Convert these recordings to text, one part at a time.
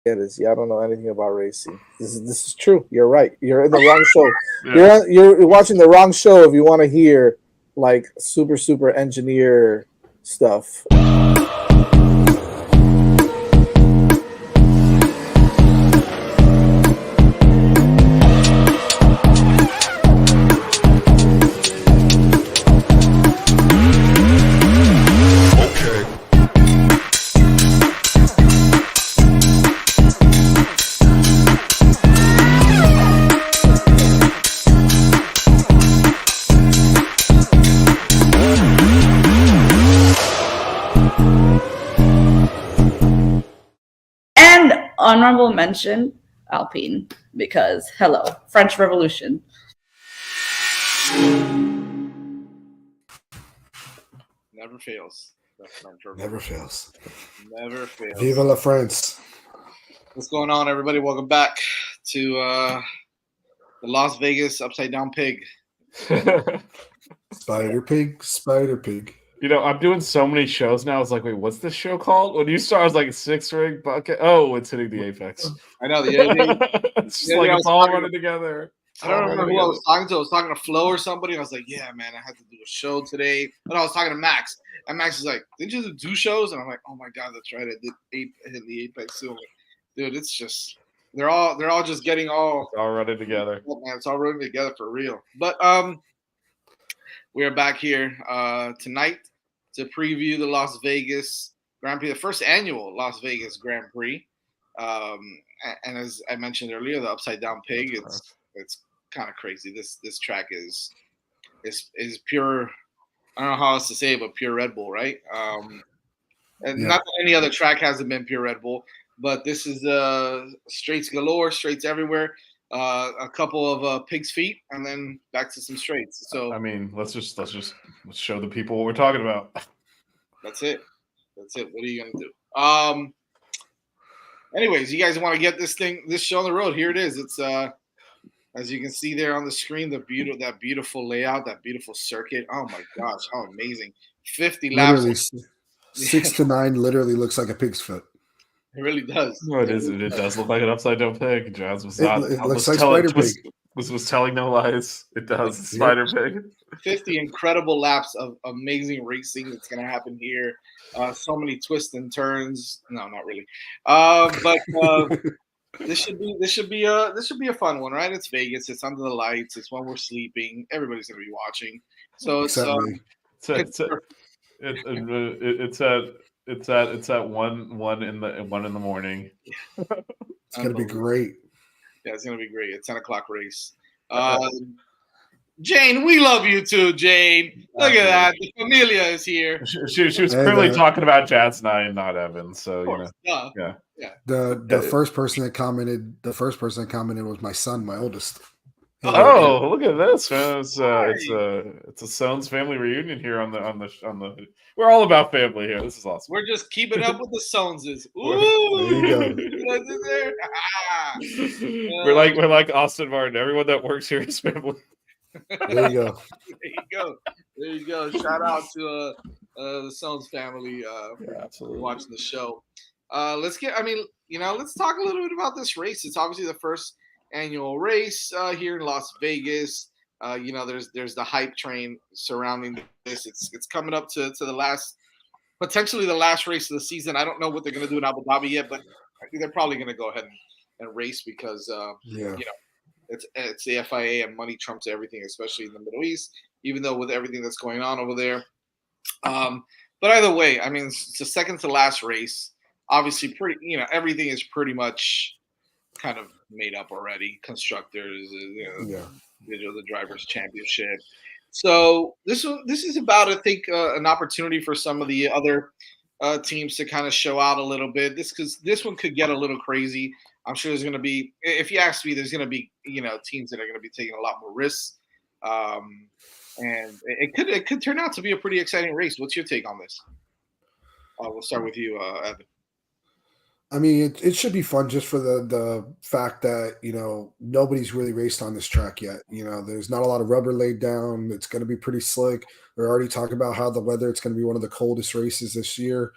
It is. Yeah, I don't know anything about racing. This is true. You're right. You're in the wrong show. Yeah. You're watching the wrong show if you want to hear like super engineer stuff. Okay. And honorable mention, Alpine, because hello, French Revolution. Never fails. Never fails. Never fails. Viva la France. What's going on, everybody? Welcome back to the Las Vegas Upside Down Pig. Spider Pig. You know, I'm doing so many shows now. It's like, wait, what's this show called? When you start, I was like, six ring bucket. Oh, it's hitting the apex. I know the other day. It's just Yeah, like I it's was all talking- running together. I don't remember who I was talking to. I was talking to Flo or somebody, and I was like, "Yeah, man, I had to do a show today." But I was talking to Max, and Max is like, "Didn't you do 2 shows?" And I'm like, "Oh my god, that's right. I hit the apex too." I'm like, dude, it's just they're all just getting all It's all running together. Oh, man, it's all running together for real. But we are back here tonight to preview the Las Vegas Grand Prix, the first annual Las Vegas Grand Prix. And as I mentioned earlier, the Upside Down Pig, it's kind of crazy. This track is pure. I don't know how else to say it, but pure Red Bull, right? And Yeah. not that any other track hasn't been pure Red Bull, but this is straights galore, straights everywhere. A couple of pig's feet, and then back to some straights. So I mean, let's show the people what we're talking about. that's it. That's it. What are you gonna do? Anyways, you guys want to get this show on the road? Here it is. It's as you can see there on the screen, that beautiful layout, that beautiful circuit. Oh my gosh, how amazing! 50 laps. Literally 6 to 9 literally looks like a pig's foot. It really does. No, it is. It does look like an upside down pig. Jazz was It not. looks like Spider Pig. Was telling no lies. It does. It's Spider Pig. 50 incredible laps of amazing racing that's going to happen here. So many twists and turns. No, not really. But this should be a fun one, right? It's Vegas. It's under the lights. It's when we're sleeping. Everybody's going to be watching. So it's It's at one in the morning. It's gonna be great. Yeah, it's gonna be great. A 10 o'clock race. Jane, we love you too, Jane. Look at that. The familia is here. She was clearly talking about Jazz 9, not Evan. So you know, yeah. The first person that commented was my son, my oldest. Oh, look at this, man! It's a Sones family reunion here on the. We're all about family here. This is awesome. We're just keeping up with the Soneses. There you go. We're like Austin Martin. Everyone that works here is family. There you go. There you go. Shout out to the Sones family absolutely watching the show. Let's talk a little bit about this race. It's obviously the first annual race here in Las Vegas. There's the hype train surrounding this. It's coming up to potentially the last race of the season. I don't know what they're going to do in Abu Dhabi yet, but they're probably going to go ahead and race because it's the FIA and money trumps everything, especially in the Middle East. Even though with everything that's going on over there, but either way, I mean, it's the second to last race. Obviously, everything is pretty much kind of made up already. Constructors, the drivers' championship. So this is about, I think, an opportunity for some of the other teams to kind of show out a little bit. This one could get a little crazy. I'm sure there's going to be, if you ask me, there's going to be teams that are going to be taking a lot more risks, and it could turn out to be a pretty exciting race. What's your take on this? We'll start with you, Evan. I mean, it should be fun just for the fact that, nobody's really raced on this track yet. There's not a lot of rubber laid down. It's going to be pretty slick. They're already talking about how the weather, it's going to be one of the coldest races this year.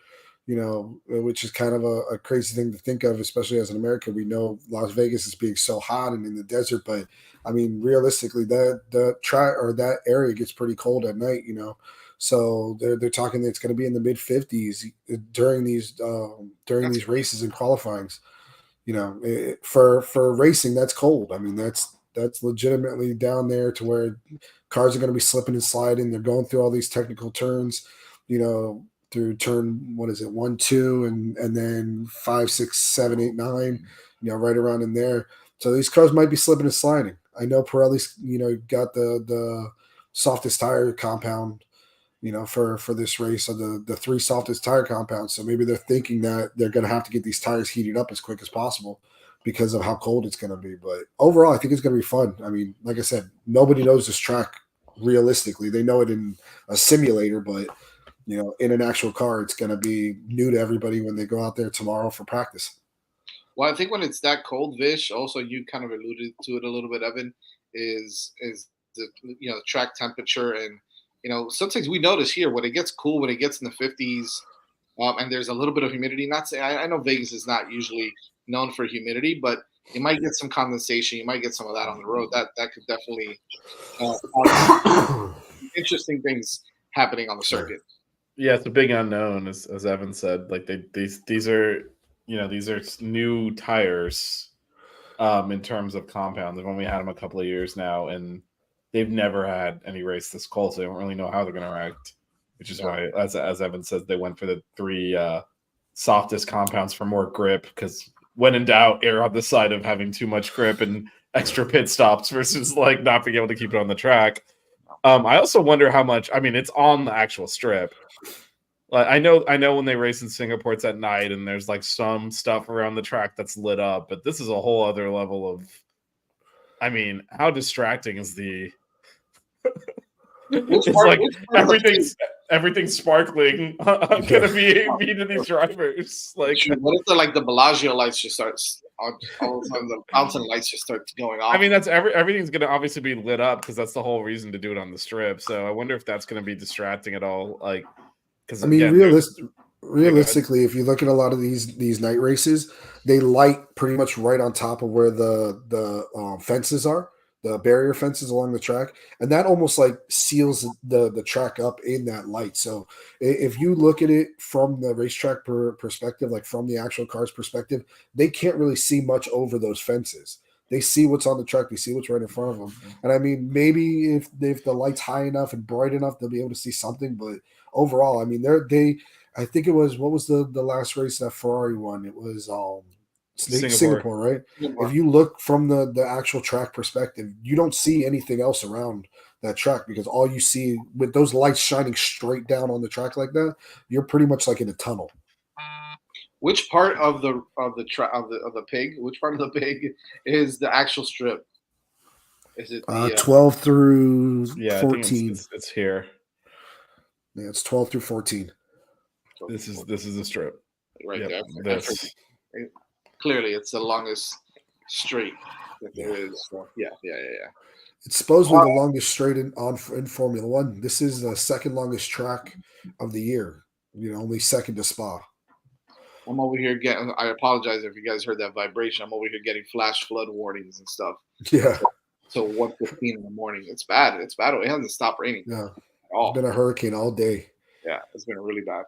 which is kind of a crazy thing to think of, especially as an American. We know Las Vegas is being so hot and in the desert, but I mean, realistically, that area gets pretty cold at night, So they're talking that it's going to be in the mid 50s during these races and qualifyings. For racing, that's cold. I mean, that's legitimately down there to where cars are going to be slipping and sliding. They're going through all these technical turns, through turn, what is it, 1, 2, and then 5, 6, 7, 8, 9, right around in there. So these cars might be slipping and sliding. I know Pirelli's, got the softest tire compound, for this race, of the 3 softest tire compounds. So maybe they're thinking that they're going to have to get these tires heated up as quick as possible because of how cold it's going to be. But overall, I think it's going to be fun. I mean, like I said, nobody knows this track realistically. They know it in a simulator, but in an actual car, it's going to be new to everybody when they go out there tomorrow for practice. Well, I think when it's that cold, Vish, also you kind of alluded to it a little bit, Evan, is the track temperature. And sometimes we notice here when it gets cool, when it gets in the 50s, and there's a little bit of humidity. Not say I know Vegas is not usually known for humidity, but you might get some condensation. You might get some of that on the road. That could definitely interesting things happening on the circuit. Yeah, it's a big unknown, as Evan said. Like these are these are new tires, in terms of compound. They've only had them a couple of years now, and they've never had any race this cold, so they don't really know how they're going to react. Which is why, as Evan says, they went for the 3 softest compounds for more grip. Because when in doubt, err on the side of having too much grip and extra pit stops versus like not being able to keep it on the track. I also wonder how much. I mean, it's on the actual strip. Like I know when they race in Singapore, it's at night and there's like some stuff around the track that's lit up, but this is a whole other level of. I mean, how distracting is the? It's like everything's sparkling. I'm gonna be to these drivers. Like, what if the Bellagio lights just starts all of a sudden the fountain lights just start going off? I mean, that's everything's gonna obviously be lit up because that's the whole reason to do it on the strip. So I wonder if that's gonna be distracting at all. Like, because I mean, realistically, if you look at a lot of these night races, they light pretty much right on top of where the fences are. The barrier fences along the track, and that almost like seals the track up in that light. So if you look at it from the racetrack perspective, like from the actual car's perspective, they can't really see much over those fences. They see what's on the track. They see what's right in front of them. And I mean, maybe if the light's high enough and bright enough, they'll be able to see something. But overall, I mean, I think it was, what was the last race that Ferrari won? It was Singapore, right? Singapore. If you look from the actual track perspective, you don't see anything else around that track because all you see with those lights shining straight down on the track like that, you're pretty much like in a tunnel. Which part of the pig? Which part of the pig is the actual strip? Is it 12 through 14? I think it's here. Yeah, it's 12 through 14. This is the strip right there. Clearly, it's the longest straight that there is. So, yeah. It's supposedly the longest straight in Formula One. This is the second longest track of the year. Only second to Spa. I'm over here getting. I apologize if you guys heard that vibration. I'm over here getting flash flood warnings and stuff. Yeah. So 1:15 in the morning. It's bad. It hasn't stopped raining. Yeah. It's been a hurricane all day. Yeah, it's been really bad.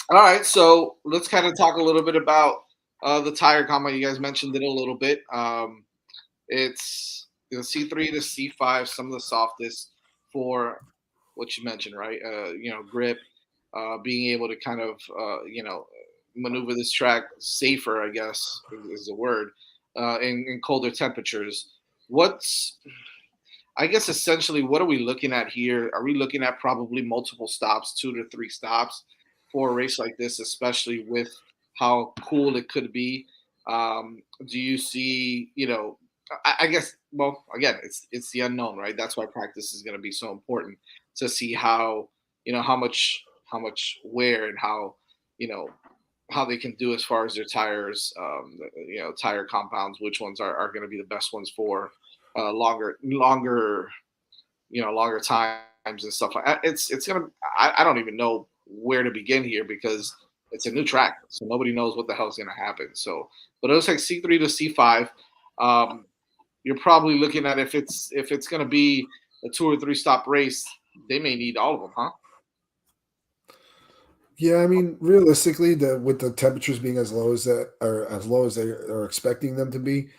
All right, so let's kind of talk a little bit about the tire compound. You guys mentioned it a little bit. It's C3 to C5, some of the softest for what you mentioned, right? Grip, being able to kind of maneuver this track safer, I guess is the word, in colder temperatures. I guess essentially, what are we looking at here? Are we looking at probably multiple stops, 2 to 3 stops? For a race like this, especially with how cool it could be, do you see? I guess. Well, again, it's the unknown, right? That's why practice is going to be so important to see how how much wear and how they can do as far as their tires, tire compounds. Which ones are going to be the best ones for longer times and stuff like that. It's gonna. I don't even know where to begin here because it's a new track, so nobody knows what the hell's going to happen. So, but it looks like C3 to C5. You're probably looking at if it's going to be a 2 or 3 stop race, they may need all of them, huh? Yeah, I mean, realistically, with the temperatures being as low as that, or as low as they are expecting them to be,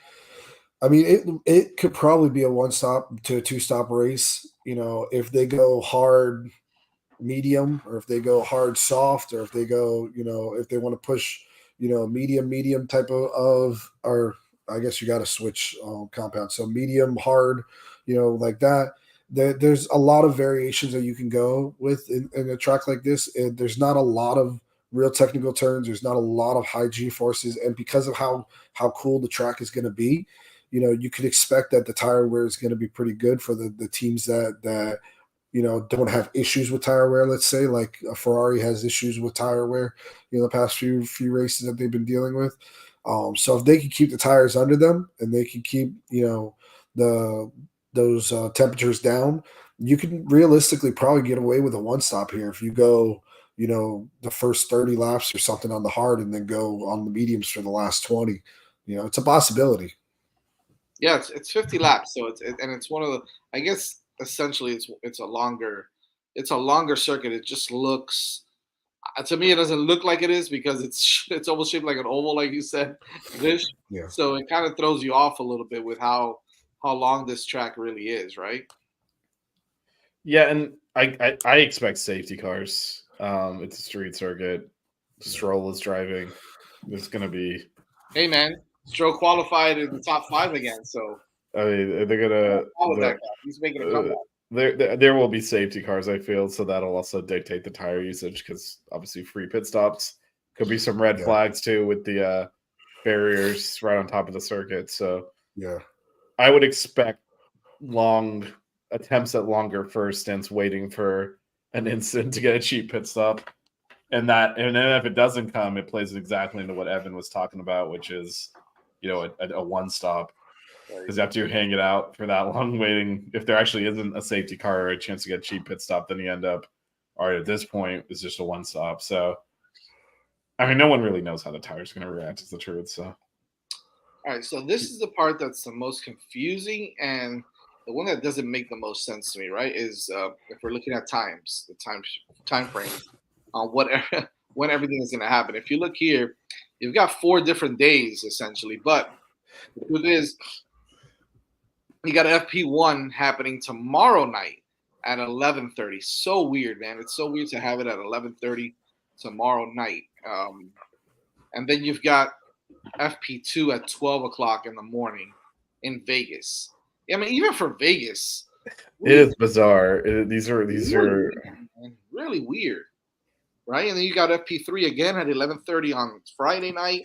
I mean, it could probably be a 1 stop to a 2 stop race. You know, if they go hard medium, or if they go hard soft, or if they go, you know, if they want to push, you know, medium type of or I guess you got to switch compound. So medium, hard, you know, like that. There's a lot of variations that you can go with in a track like this. There's not a lot of real technical turns. There's not a lot of high G forces, and because of how cool the track is going to be, you know, you could expect that the tire wear is going to be pretty good for the teams that you know don't have issues with tire wear. Let's say like a Ferrari has issues with tire wear, you know, the past few races that they've been dealing with. So if they can keep the tires under them and they can keep, you know, those temperatures down, you can realistically probably get away with a 1 stop here if you go, you know, the first 30 laps or something on the hard and then go on the mediums for the last 20. You know, it's a possibility. Yeah, it's 50 laps, so it's one of the, I guess essentially it's a longer circuit. It just looks, to me it doesn't look like it is because it's almost shaped like an oval, like you said, Vish. Yeah. So it kind of throws you off a little bit with how long this track really is, right? Yeah, and I expect safety cars. It's a street circuit. Stroll is driving. There's going to be. Hey man, Stroll qualified in the top 5 again, so I mean, they're gonna. all of that guy. He's making a comeback. There will be safety cars, I feel, so that'll also dictate the tire usage because obviously free pit stops could be some red flags too with the barriers right on top of the circuit. So yeah, I would expect long attempts at longer first stints, waiting for an instant to get a cheap pit stop, and then if it doesn't come, it plays exactly into what Evan was talking about, which is, you know, a 1 stop. Because after you hang it out for that long waiting, if there actually isn't a safety car or a chance to get a cheap pit stop, then you end up, all right, at this point, it's just a 1 stop. So, I mean, no one really knows how the tire's going to react, is the truth. So, all right, so this is the part that's the most confusing and the one that doesn't make the most sense to me, right? Is if we're looking at time frame on when everything is going to happen. If you look here, you've got 4 different days essentially, but the truth is, you got FP1 happening tomorrow night at 11:30. So weird, man. It's so weird to have it at 11:30 tomorrow night. And then you've got FP2 at 12 o'clock in the morning in Vegas. I mean, even for Vegas, it is bizarre. These are really weird, right? And then you got FP3 again at 11:30 on Friday night,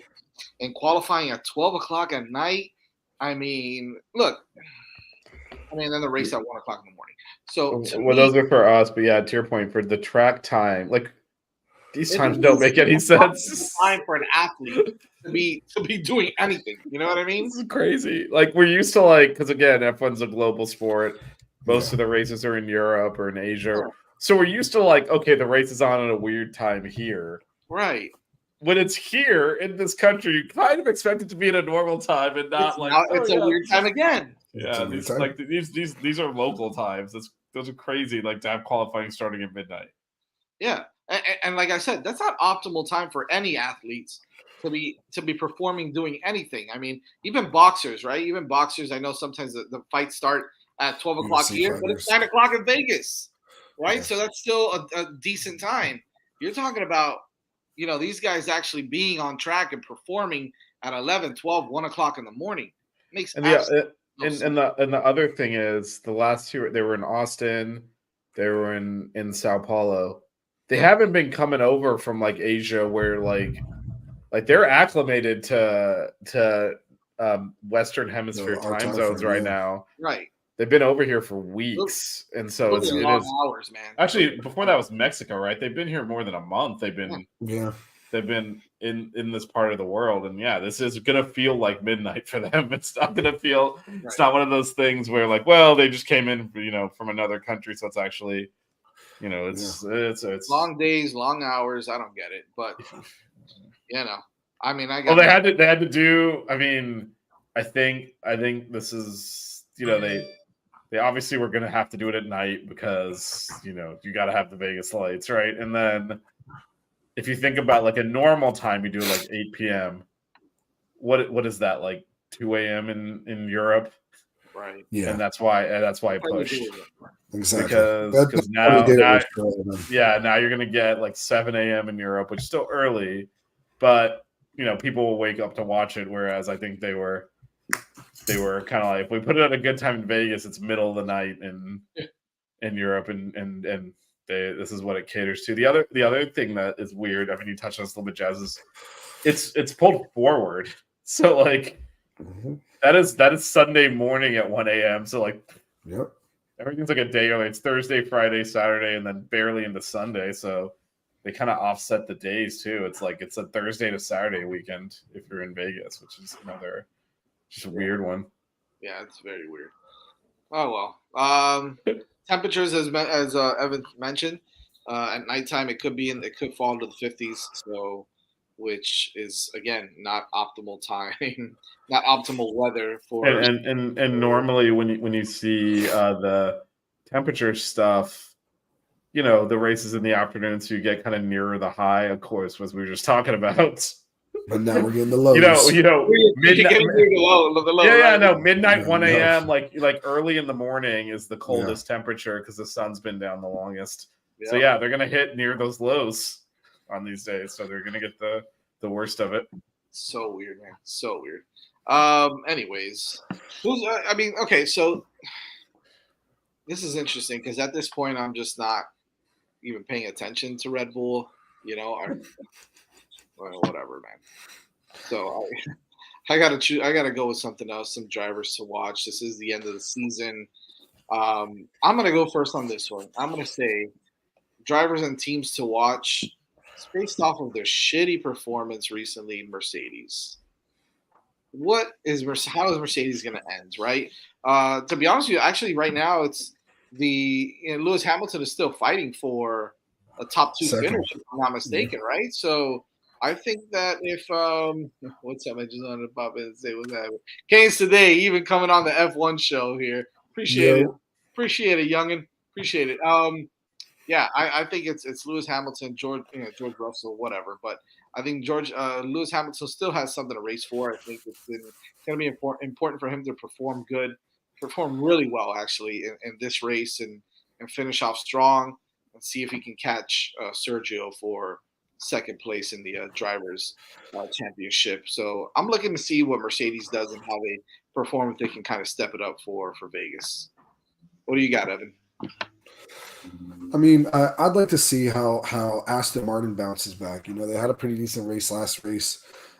and qualifying at 12 o'clock at night. I mean, look. I mean, then the race at 1 o'clock in the morning. So, those are for us, but yeah, to your point, for the track time, like these times don't make any sense. Time for an athlete to be doing anything. You know what I mean? This is crazy. Like we're used to, like, because again, F1's a global sport. Most of the races are in Europe or in Asia, so we're used to, like, okay, the race is on at a weird time here, right? When it's here in this country, you kind of expect it to be at a normal time and not it's a weird time again. Yeah, these are local times. Those are crazy. Like to have qualifying starting at midnight. Yeah, and like I said, that's not optimal time for any athletes to be performing, doing anything. I mean, even boxers, right? Even boxers, I know sometimes the fights start at 12 o'clock here, but it's 9 o'clock in Vegas, right? Yeah. So that's still a decent time. You're talking about, you know, these guys actually being on track and performing at 11, 12, 1 o'clock in the morning. Makes sense. And the other thing is, the last 2, they were in Austin, they were in Sao Paulo. They haven't been coming over from like Asia, where like they're acclimated to Western Hemisphere time zones right now. Right. They've been over here for weeks, and so it is hours, man. Actually, before that was Mexico, right? They've been here more than a month. They've been in this part of the world, and yeah, this is gonna feel like midnight for them. It's not gonna feel. It's not one of those things where, like, well, they just came in, you know, from another country, so it's actually You know, it's long days, long hours. I don't get it, but you know, I mean, I well, got. they had to do. I mean, I think this is, you know, they obviously were going to have to do it at night because, you know, you got to have the Vegas lights, right? And then if you think about like a normal time, you do it like 8 p.m. What is that, like 2 a.m. in Europe? Right. Yeah, And that's why it pushed. exactly. Because what he did now was brilliant. yeah, now you're gonna get like 7 a.m. in Europe, which is still early, but you know, people will wake up to watch it. Whereas I think they were kind of like, if we put it at a good time in Vegas, it's middle of the night in Europe, and this is what it caters to. The other thing that is weird, I mean, you touched on this a little bit, Jazz, is it's pulled forward. So like that is Sunday morning at 1 a.m. So like Yep. everything's like a day early. It's Thursday, Friday, Saturday, and then barely into Sunday. So they kind of offset the days too. It's like it's a Thursday to Saturday weekend if you're in Vegas, which is another just a weird one. Yeah, it's very weird. Oh well. Temperatures, as Evan mentioned, at nighttime it could fall into the 50s. So, which is again not optimal time, not optimal weather for. And normally when you see the temperature stuff, you know, the races in the afternoon, so you get kind of nearer the high, of course, as we were just talking about. But now we're getting the lows. You know, midnight. Right? No, midnight, Yeah, 1 no. a.m. Like early in the morning is the coldest temperature because the sun's been down the longest. Yeah. So yeah, they're gonna hit near those lows on these days. So they're gonna get the worst of it. So weird, man. So weird. Anyways, I mean, okay, so this is interesting because at this point I'm just not even paying attention to Red Bull. You know, well, whatever, man. So I gotta choose. I gotta go with something else. Some drivers to watch. This is the end of the season. I'm gonna go first on this one. I'm gonna say drivers and teams to watch. It's based off of their shitty performance recently. Mercedes. How is Mercedes going to end? Right. To be honest with you, actually, right now it's Lewis Hamilton is still fighting for a top two finish, if I'm not mistaken. Yeah. Right. So I think that if what's up? I just wanted to pop in and say what's happening. Kane's today, even coming on the F1 show here. Appreciate it, youngin. Appreciate it. Yeah, I think it's Lewis Hamilton, George Russell, whatever. But I think Lewis Hamilton still has something to race for. I think it's going to be important for him to perform really well actually in this race and finish off strong and see if he can catch Sergio for second place in the drivers championship. So I'm looking to see what Mercedes does and how they perform, if they can kind of step it up for Vegas. What do you got, Evan? I mean, I'd like to see how Aston Martin bounces back. You know, they had a pretty decent race last race.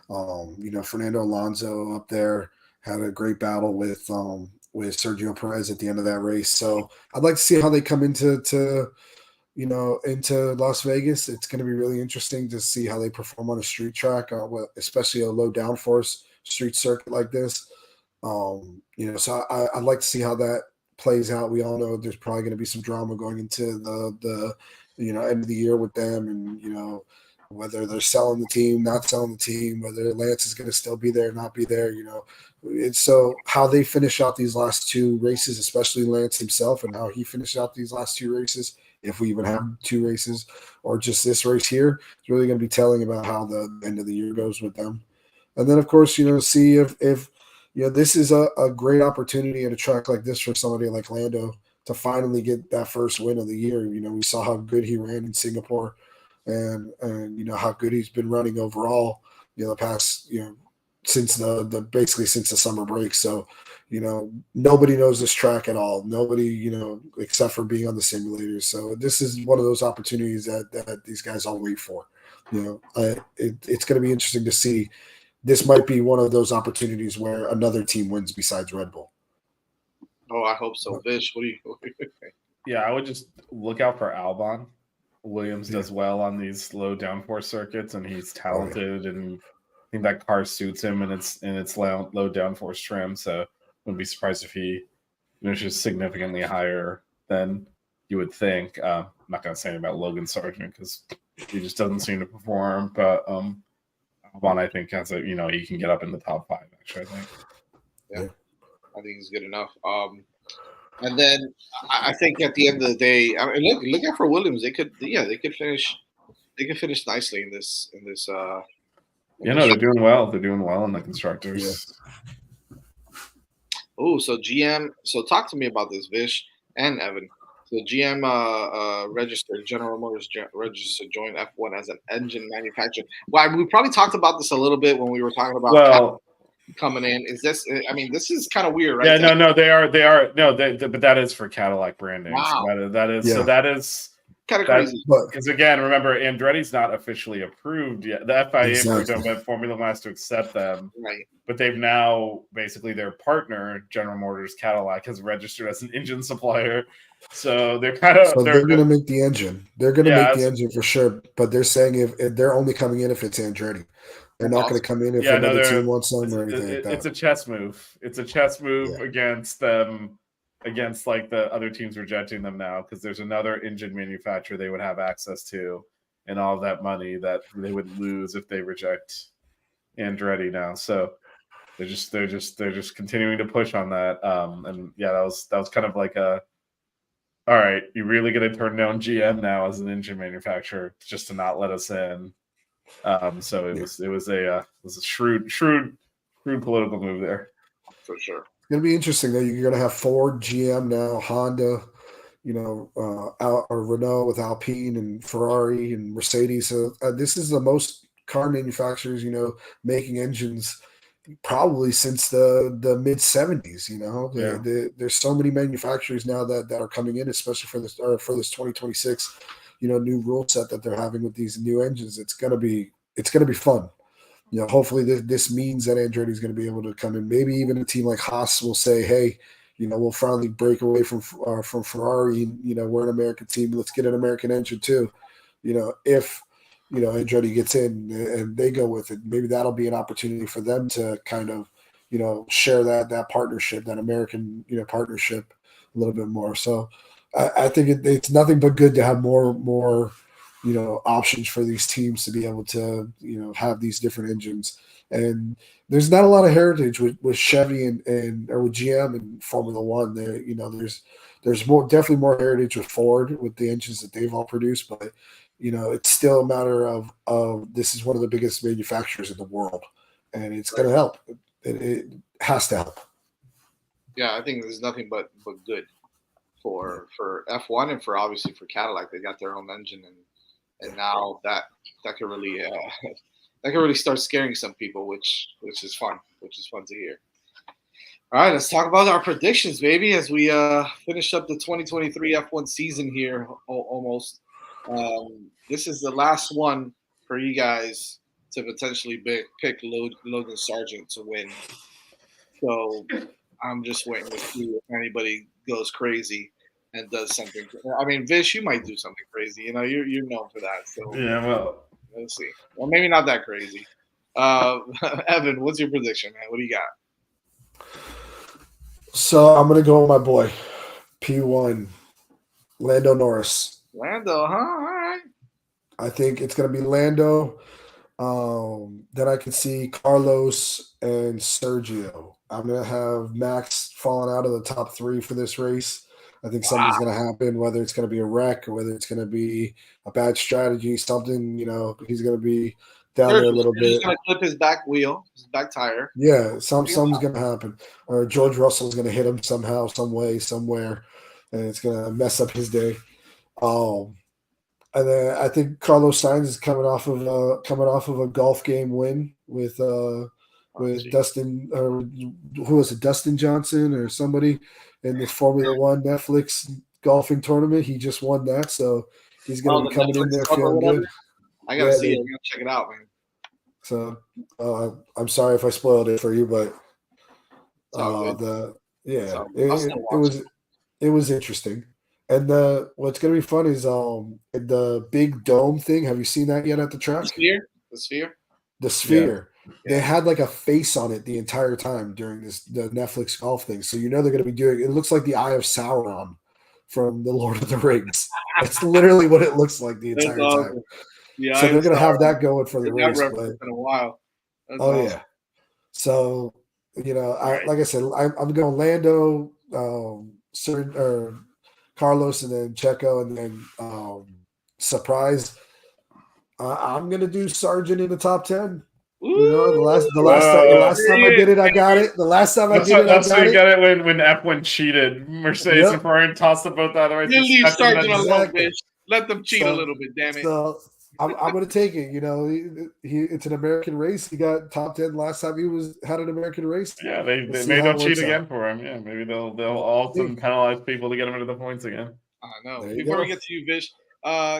You know, Fernando Alonso up there had a great battle with Sergio Perez at the end of that race. So I'd like to see how they come into Las Vegas. It's going to be really interesting to see how they perform on a street track, especially a low downforce street circuit like this. You know, so I'd like to see how that plays out. We all know there's probably going to be some drama going into the end of the year with them, and you know, whether they're selling the team, not selling the team, whether Lance is going to still be there, not be there. You know, it's so how they finish out these last two races, especially Lance himself, and how he finished out these last two races, if we even have two races or just this race here, it's really going to be telling about how the end of the year goes with them. And then, of course, you know, see if you know, this is a great opportunity at a track like this for somebody like Lando to finally get that first win of the year. You know, we saw how good he ran in Singapore and you know, how good he's been running overall, you know, the past, you know, since basically since the summer break. So, you know, nobody knows this track at all. Nobody, you know, except for being on the simulators. So this is one of those opportunities that these guys all wait for. You know, it's going to be interesting to see. This might be one of those opportunities where another team wins besides Red Bull. Oh, I hope so. Vish, what do you think? Yeah, I would just look out for Albon. Williams does well on these low downforce circuits, and he's talented, and I think that car suits him, and it's low downforce trim. So wouldn't be surprised if he finishes significantly higher than you would think. not going to say anything about Logan Sargent because he just doesn't seem to perform. But Albon, I think, has he can get up in the top 5. Actually, I think. Yeah, I think he's good enough. And then I think at the end of the day, I mean, look out for Williams. They could finish. They could finish nicely in this. They're doing well. They're doing well in the constructors. Yeah. Oh, so GM. So talk to me about this, Vish and Evan. So GM General Motors registered join F1 as an engine manufacturer. Well, we probably talked about this a little bit when we were talking about coming in. Is this? I mean, this is kind of weird, right? Yeah, no, they are. No, but that is for Cadillac branding. Wow. So that is kind of crazy. Because again, remember, Andretti's not officially approved yet. The FIA Formula One has to accept them, right? But they've now basically their partner, General Motors Cadillac, has registered as an engine supplier. So they're kind of they're going to make the engine. They're going to make the engine for sure. But they're saying if they're only coming in if it's Andretti. They're not going to come in if another team wants them or anything like that. It's a chess move. It's a chess move against them, against like the other teams rejecting them now because there's another engine manufacturer they would have access to, and all of that money that they would lose if they reject Andretti now. So they're just continuing to push on that. And yeah, that was kind of like a. All right, you're really going to turn down GM now as an engine manufacturer just to not let us in. So it was a shrewd political move there. For sure. It's going to be interesting though. You're going to have Ford, GM now, Honda, or Renault with Alpine and Ferrari and Mercedes. So this is the most car manufacturers, making engines probably since the mid 70s. There's so many manufacturers now that are coming in, especially for this 2026 new rule set that they're having with these new engines. It's gonna be fun. Hopefully this means that Andretti is going to be able to come in. Maybe even a team like Haas will say, hey, we'll finally break away from Ferrari. We're an American team. Let's get an American engine too. If Andretti gets in and they go with it, maybe that'll be an opportunity for them to kind of, share that partnership, that American, partnership a little bit more. So I think it's nothing but good to have more, options for these teams to be able to, have these different engines. And there's not a lot of heritage with Chevy or with GM and Formula One. There, there's definitely more heritage with Ford with the engines that they've all produced, but it's still a matter of this is one of the biggest manufacturers in the world, and it's going to help. It has to help. Yeah, I think there's nothing but good for F1 and obviously for Cadillac. They got their own engine, and now that could really start scaring some people, which is fun. Which is fun to hear. All right, let's talk about our predictions, baby, as we finish up the 2023 F1 season here almost. This is the last one for you guys to potentially pick Logan Sargent to win. So I'm just waiting to see if anybody goes crazy and does something. I mean, Vish, you might do something crazy. You're known for that. So yeah, well, let's see. Well, maybe not that crazy. Evan, what's your prediction, man? What do you got? So I'm gonna go with my boy, P1, Lando Norris. Lando, huh? All right. I think it's gonna be Lando. Then I can see Carlos and Sergio. I'm gonna have Max falling out of the top 3 for this race. I think something's gonna happen, whether it's gonna be a wreck or whether it's gonna be a bad strategy, something, he's gonna be down there a little bit. He's gonna clip his back wheel, his back tire. Yeah, something's gonna happen. Or George Russell's gonna hit him somehow, some way, somewhere, and it's gonna mess up his day. And then I think Carlos Sainz is coming off of a golf game win with Dustin, or who was it, Dustin Johnson or somebody in the Formula One Netflix golfing tournament. He just won that, so he's going to be coming in there feeling good. I gotta see it. I gotta check it out, man. So I'm sorry if I spoiled it for you, but it was interesting. And what's going to be fun is the big dome thing. Have you seen that yet at the track? The sphere. Yeah. They had like a face on it the entire time during the Netflix golf thing. So they're going to be doing. It looks like the Eye of Sauron from the Lord of the Rings. That's literally what it looks like the entire That's time. awesome. Yeah, So they're going to have that going for the that race. reference in a while. That's Oh awesome. yeah. So Right. like I said, I'm going Lando, or Carlos, and then Checo, and then surprise. I'm gonna do Sargent in the top 10. The last time I did it, I got it. The last time I did it, I That's got what you it. got it when F1 cheated. Mercedes Yep. and Ferrari tossed the both out of the race. You leave Sargent alone, Exactly. bitch. Let them cheat a little bit, damn it. So I'm gonna take it. It's an American race. He got top 10 last time he had an American race. Yeah, We'll see maybe how they'll it cheat works again out. for him. Yeah, maybe they'll also penalize people to get them into the points again. I know. There you Before we go. get to you, Vish,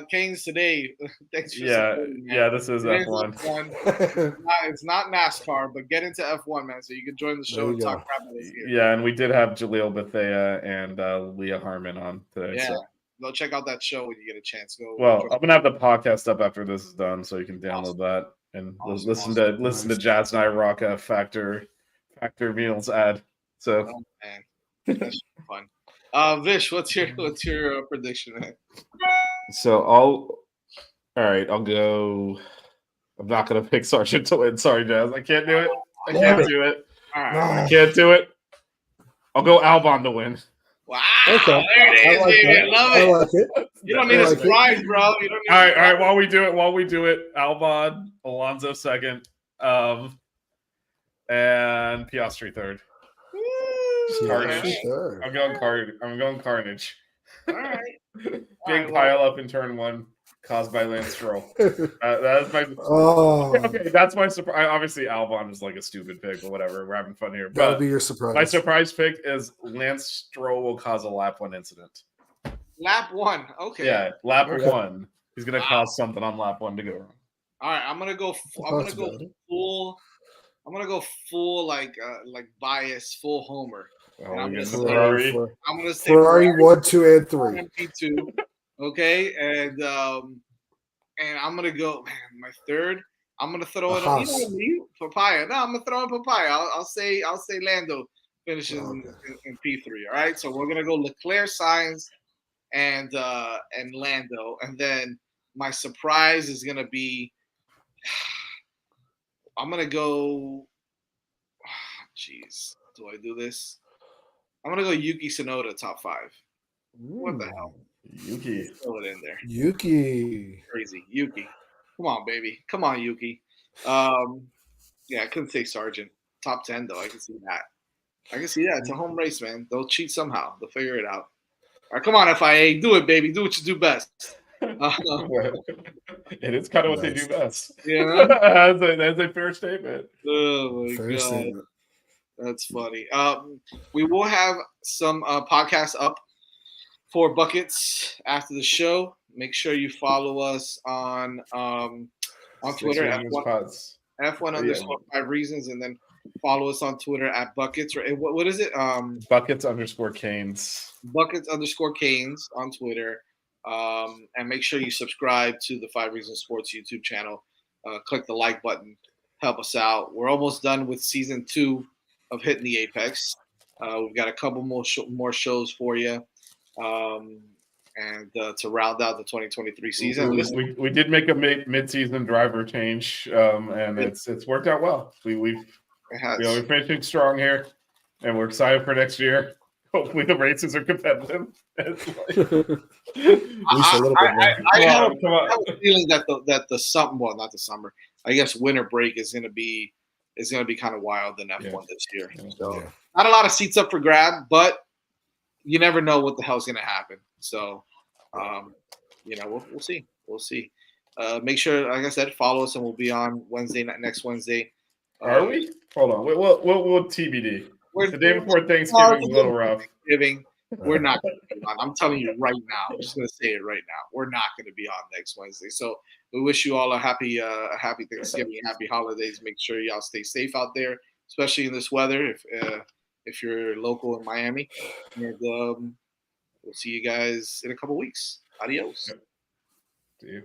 Canes today. Thanks for Yeah, supporting, man. yeah, this is It is F1. F1. It's not NASCAR, but get into F1, man, so you can join the show There and you talk go. crap with us here. Yeah, and we did have Jaleel Bethea and Leah Harmon on today. Yeah. So. Go check out that show when you get a chance. Go. Well, join. I'm gonna have the podcast up after this is done, so you can download Awesome. that and Awesome, listen awesome. to Jazz and I rock a Factor Meals ad. So, Oh, man, that's fun. Vish, what's your prediction? Man? so I'll go. I'm not gonna pick Sargent to win. Sorry, Jazz. I can't do it. I can't do it. All right. I can't do it. I'll go Albon to win. Wow. Okay. There it is, I like baby. that. I love I it. like it. You don't need I a like it. surprise, bro. You don't need All right. While we do it, Albon, Alonso second, and Piastri third. Carnage. Sure. I'm going Carnage. All right. Big pile up in turn one caused by Lance Stroll. That's my. Oh, Okay, that's my surprise. Obviously, Albon is like a stupid pick, but whatever. We're having fun here. that'll But be your surprise. my surprise pick is Lance Stroll will cause a lap one incident. Lap one. Okay. Yeah, lap Okay. one. He's gonna cause something on lap one to go wrong. All right. I'm gonna go Possibility. full. I'm gonna go full like bias, full homer. Oh, I'm we get gonna Ferrari. I'm gonna say Ferrari 1, 2, and 3. MP2. Okay, and I'm gonna go. Man, my third. I'm gonna throw it on Papaya. No, I'm gonna throw in Papaya. I'll say Lando finishes in P3. All right, so we're gonna go Leclerc, Sainz, and Lando, and then my surprise is gonna be. I'm gonna go. Jeez, do I do this? I'm gonna go Yuki Tsunoda top 5. What the hell? Yuki. Throw it in there. Yuki. Crazy. Yuki. Come on, baby. Come on, Yuki. Yeah, I couldn't say Sargent. Top 10, though. I can see that. It's a home race, man. They'll cheat somehow. They'll figure it out. All right, come on, FIA. Do it, baby. Do what you do best. It is kind of what they do best. Yeah. That's a fair statement. Oh, my Fair God. statement. That's funny. We will have some podcasts up for Buckets after the show. Make sure you follow us on Twitter at F1_5 reasons, and then follow us on Twitter at Buckets. Or what is it? Buckets_Canes. Buckets_Canes on Twitter. And make sure you subscribe to the 5 Reasons Sports YouTube channel. Click the like button. Help us out. We're almost done with season 2 of Hitting the Apex. We've got a couple more shows for you. And to round out the 2023 season. We did make a mid-season driver change, and it's worked out well. We're finishing strong here, and we're excited for next year. Hopefully, the races are competitive. At least a little bit more. I have a feeling that the summer, well, not the summer. I guess winter break is going to be kind of wild in F1 this year. So not a lot of seats up for grab, but you never know what the hell's going to happen. So, we'll see. We'll see. Make sure, like I said, follow us, and we'll be on next Wednesday. Are we? Hold on. We'll TBD. The day before Thanksgiving is a little rough. We're not going to be on. I'm telling you right now. I'm just going to say it right now. We're not going to be on next Wednesday. So we wish you all a happy Thanksgiving, happy holidays. Make sure y'all stay safe out there, especially in this weather. If you're local in Miami, and we'll see you guys in a couple weeks. Adios. See you.